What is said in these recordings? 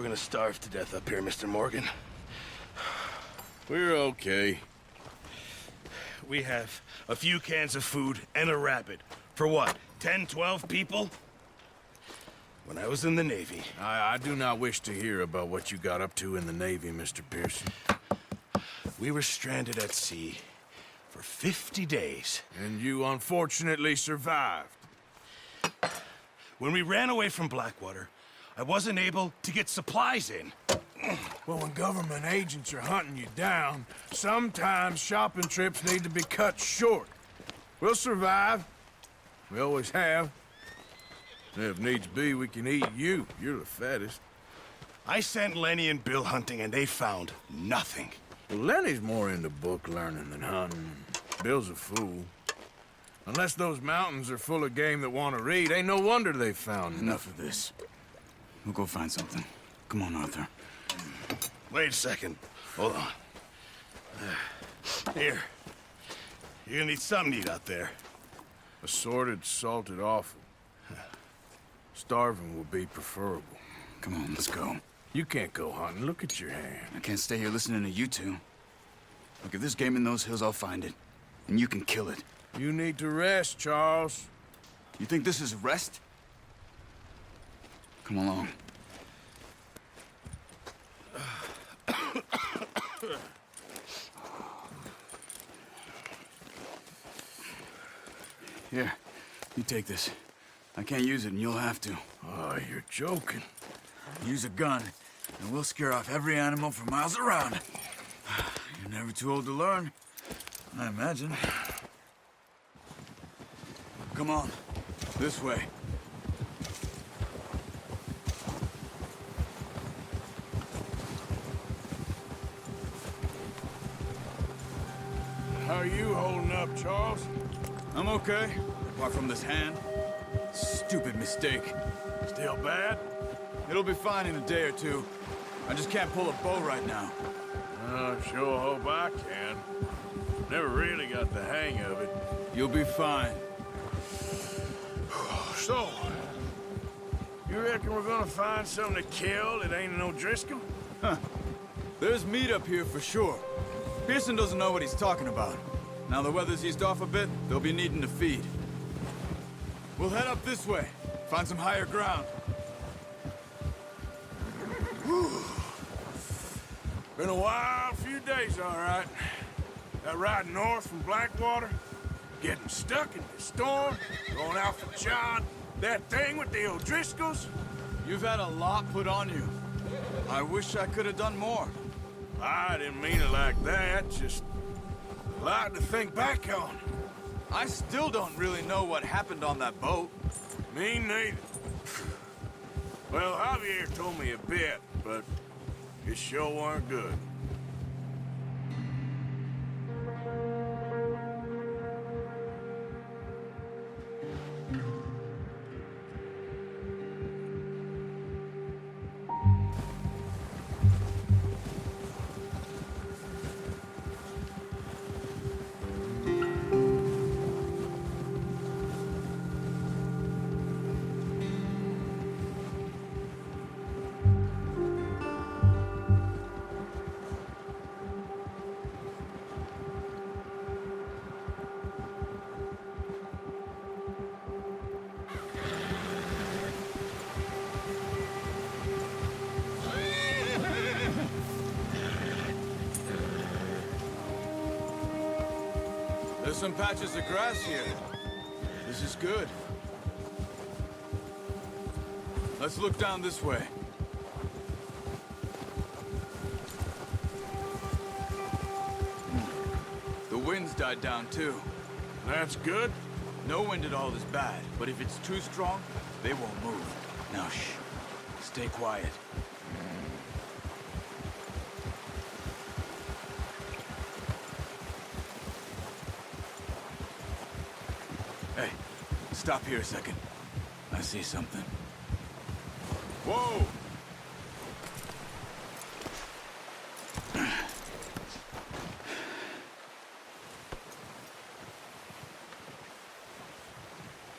We're gonna starve to death up here, Mr. Morgan. We're okay. We have a few cans of food and a rabbit. For what, 10, 12 people? When I was in the Navy... I do not wish to hear about what you got up to in the Navy, Mr. Pearson. We were stranded at sea for 50 days. And you unfortunately survived. When we ran away from Blackwater, I wasn't able to get supplies in. Well, when government agents are hunting you down, sometimes shopping trips need to be cut short. We'll survive. We always have. And if needs be, we can eat you. You're the fattest. I sent Lenny and Bill hunting, and they found nothing. Well, Lenny's more into book learning than hunting. Bill's a fool. Unless those mountains are full of game that want to read, ain't no wonder they found Enough of this. We'll go find something. Come on, Arthur. Wait a second. Hold on. Here. You're gonna need something to eat out there. Assorted, salted offal. Starving will be preferable. Come on, let's go. You can't go hunting. Look at your hand. I can't stay here listening to you two. Look, if there's game in those hills, I'll find it. And you can kill it. You need to rest, Charles. You think this is rest? Come along. Here, you take this. I can't use it, and you'll have to. Oh, you're joking. Use a gun, and we'll scare off every animal for miles around. You're never too old to learn, I imagine. Come on, this way. How are you holding up, Charles? I'm okay, apart from this hand. Stupid mistake. Still bad? It'll be fine in a day or two. I just can't pull a bow right now. I sure hope I can. Never really got the hang of it. You'll be fine. So, you reckon we're gonna find something to kill that ain't no Driscoll? Huh. There's meat up here for sure. Pearson doesn't know what he's talking about. Now the weather's eased off a bit, they'll be needing to feed. We'll head up this way. Find some higher ground. Been a wild few days, all right. That ride north from Blackwater, getting stuck in the storm, going out for John, that thing with the O'Driscolls. You've had a lot put on you. I wish I could have done more. I didn't mean it like that, just a lot to think back on. I still don't really know what happened on that boat. Me neither. Well, Javier told me a bit, but it sure weren't good. There's some patches of grass here. This is good. Let's look down this way. The wind's died down too. That's good. No wind at all is bad, but if it's too strong, they won't move. Now shh. Stay quiet. Hey, stop here a second. I see something. Whoa!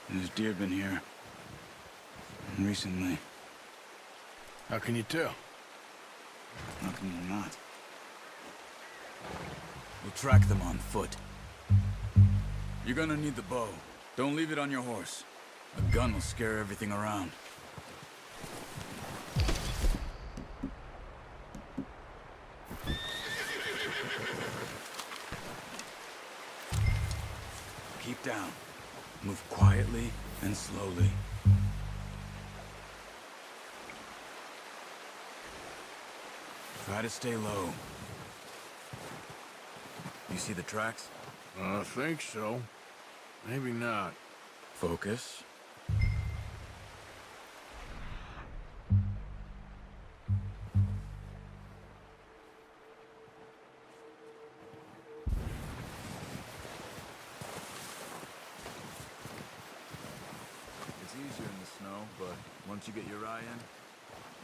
There's deer been here. Recently. How can you tell? How can you not? We'll track them on foot. You're gonna need the bow. Don't leave it on your horse. A gun will scare everything around. Keep down. Move quietly and slowly. Try to stay low. You see the tracks? I think so. Maybe not. Focus. It's easier in the snow, but once you get your eye in,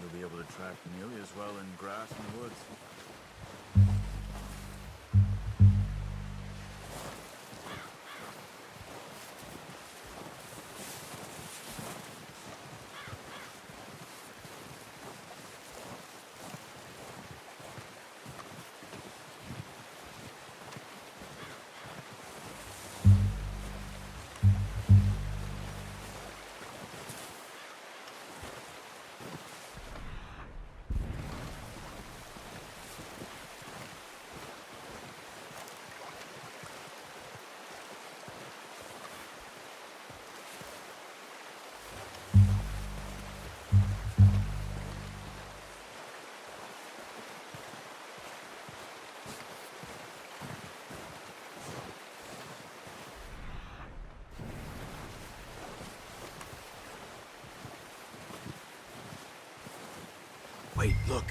you'll be able to track nearly as well in grass and woods. Wait, look.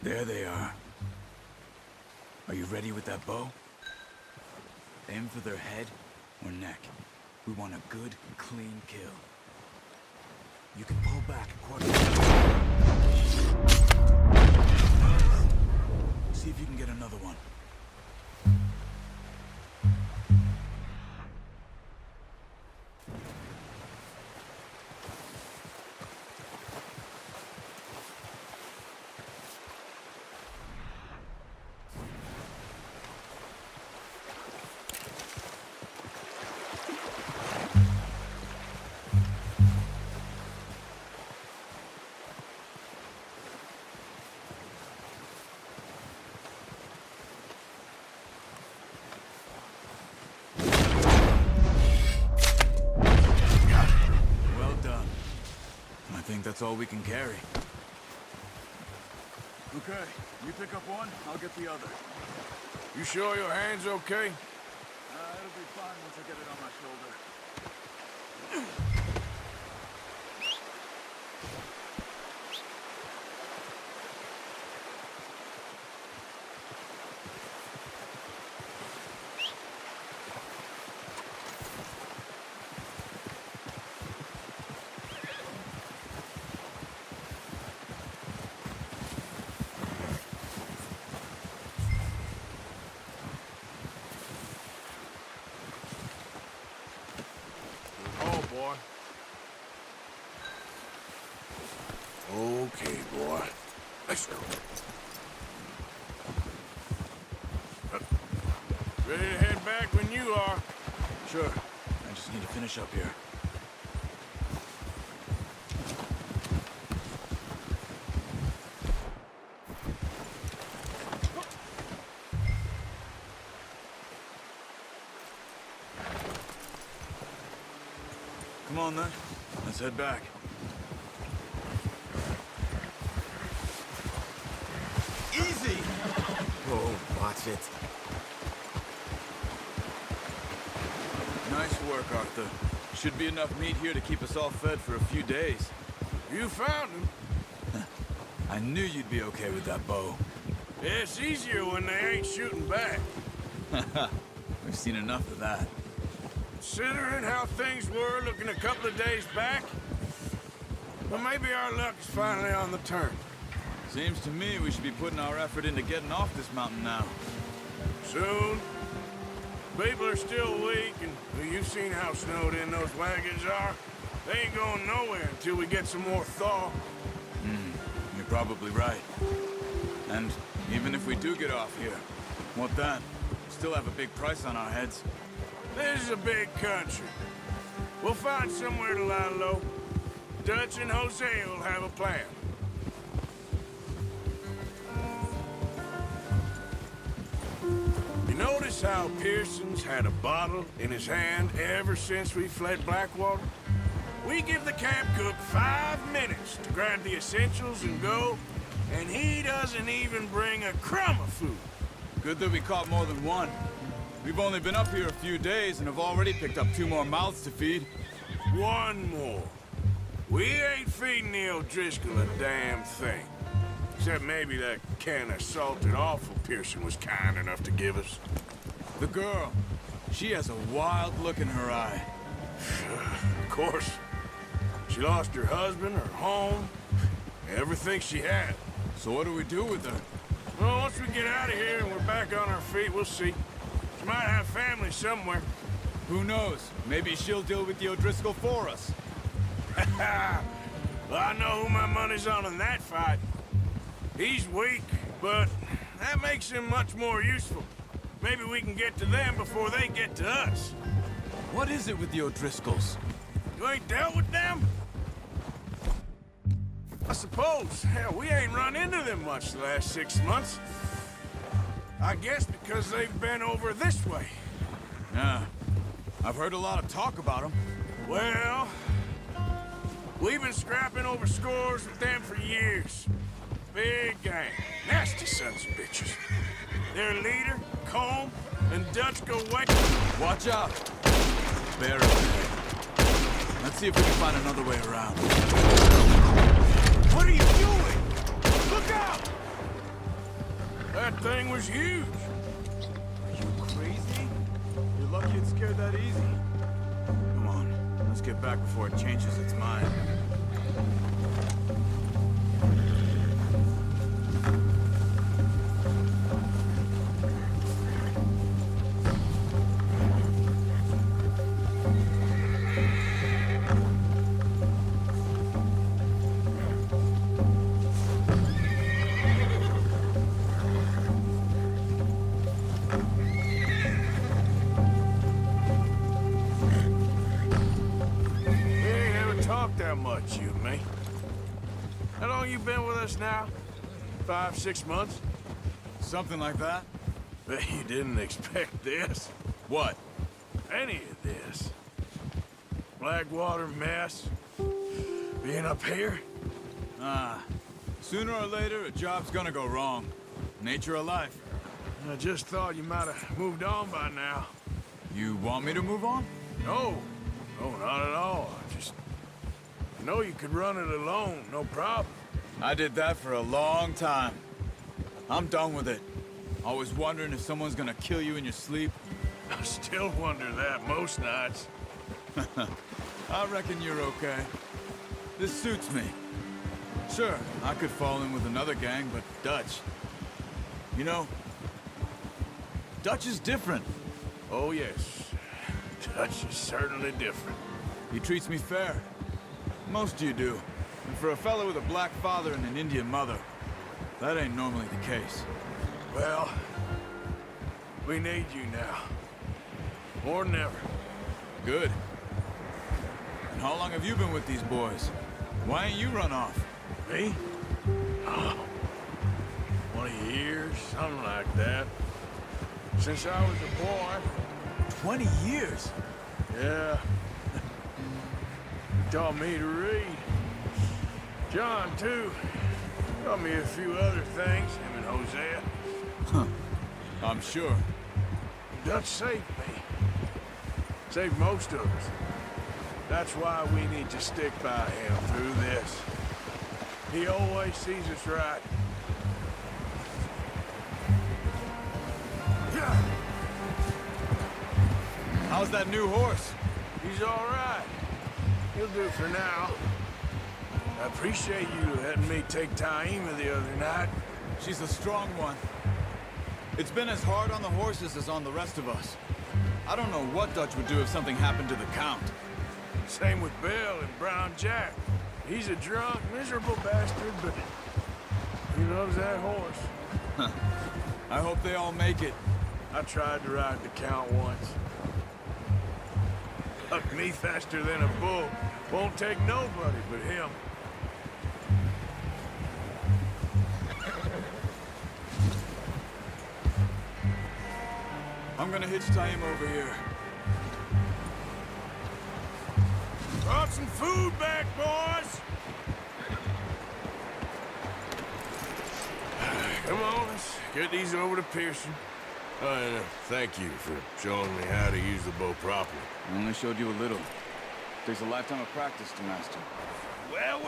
There they are. Are you ready with that bow? Aim for their head or neck. We want a good, clean kill. You can pull back a quarter. See if you can get another one. I think that's all we can carry. Okay, you pick up one, I'll get the other. You sure your hand's okay? It'll be fine once I get it on my shoulder. Boy. Okay, boy. Let's go. Ready to head back when you are. Sure. I just need to finish up here. Come on, then. Let's head back. Easy! Oh, watch it. Nice work, Arthur. Should be enough meat here to keep us all fed for a few days. You found him. I knew you'd be okay with that bow. Yeah, it's easier when they ain't shooting back. We've seen enough of that. Considering how things were looking a couple of days back, well, maybe our luck is finally on the turn. Seems to me we should be putting our effort into getting off this mountain now. Soon. People are still weak, and well, you've seen how snowed in those wagons are. They ain't going nowhere until we get some more thaw. You're probably right. And even if we do get off here, what then? Still have a big price on our heads. This is a big country. We'll find somewhere to lie low. Dutch and Hosea will have a plan. You notice how Pearson's had a bottle in his hand ever since we fled Blackwater? We give the camp cook 5 minutes to grab the essentials and go, and he doesn't even bring a crumb of food. Good that we caught more than one. We've only been up here a few days and have already picked up 2 more mouths to feed. 1 more. We ain't feeding the O'Driscoll a damn thing. Except maybe that can of salted offal Pearson was kind enough to give us. The girl, she has a wild look in her eye. Of course. She lost her husband, her home, everything she had. So what do we do with her? Well, once we get out of here and we're back on our feet, we'll see. She might have family somewhere. Who knows? Maybe she'll deal with the O'Driscoll for us. Well, I know who my money's on in that fight. He's weak, but that makes him much more useful. Maybe we can get to them before they get to us. What is it with the O'Driscolls? You ain't dealt with them? I suppose. Hell, we ain't run into them much the last 6 months. I guess because they've been over this way. Yeah. I've heard a lot of talk about them. Well, we've been scrapping over scores with them for years. Big gang. Nasty sons of bitches. Their leader, Combe, and Dutch go way... Watch out! Bear up there. Let's see if we can find another way around. What are you doing? Look out! That thing was huge. Are you crazy? You're lucky it scared that easy. Come on, let's get back before it changes its mind. That much, you and me. How long you been with us now? 5, 6 months? Something like that? Bet you didn't expect this. What? Any of this. Blackwater mess. Being up here. Sooner or later, a job's gonna go wrong. Nature of life. I just thought you might have moved on by now. You want me to move on? No. No, not at all. I know you could run it alone, no problem. I did that for a long time. I'm done with it. Always wondering if someone's gonna kill you in your sleep. I still wonder that most nights. I reckon you're okay. This suits me. Sure, I could fall in with another gang, but Dutch... You know, Dutch is different. Oh, yes. Dutch is certainly different. He treats me fair. Most of you do. And for a fellow with a black father and an Indian mother, that ain't normally the case. Well, we need you now. More than ever. Good. And how long have you been with these boys? Why ain't you run off? Me? Oh, 20 years, something like that. Since I was a boy. 20 years? Yeah. He taught me to read. John, too. Taught me a few other things, him and Hosea. Huh. I'm sure. Dutch saved me. Saved most of us. That's why we need to stick by him through this. He always sees us right. Yeah. How's that new horse? He's all right. He'll do for now. I appreciate you letting me take Taima the other night. She's a strong one. It's been as hard on the horses as on the rest of us. I don't know what Dutch would do if something happened to the Count. Same with Bill and Brown Jack. He's a drunk, miserable bastard, but he loves that horse. I hope they all make it. I tried to ride the Count once. Bucked me faster than a bull. Won't take nobody but him. I'm gonna hitch tie him over here. Brought some food back, boys! Come on, let's get these over to Pearson. And thank you for showing me how to use the bow properly. I only showed you a little. Takes a lifetime of practice to master. Well.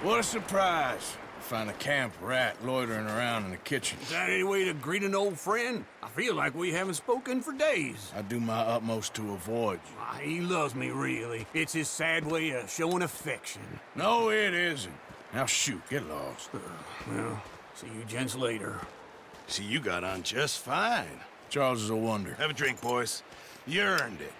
What a surprise. Find a camp rat loitering around in the kitchen. Is that any way to greet an old friend? I feel like we haven't spoken for days. I do my utmost to avoid you. He loves me, really. It's his sad way of showing affection. No, it isn't. Now shoot, get lost. Well, see you gents later. See, you got on just fine. Charles is a wonder. Have a drink, boys. You earned it.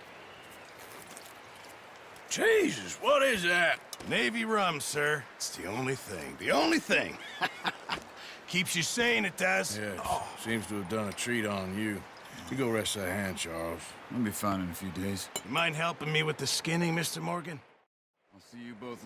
Jesus, what is that? Navy rum, sir. It's the only thing. The only thing. Keeps you sane, it does. Yes, seems to have done a treat on you. You go rest that hand, Charles. I'll be fine in a few days. You mind helping me with the skinning, Mr. Morgan? I'll see you both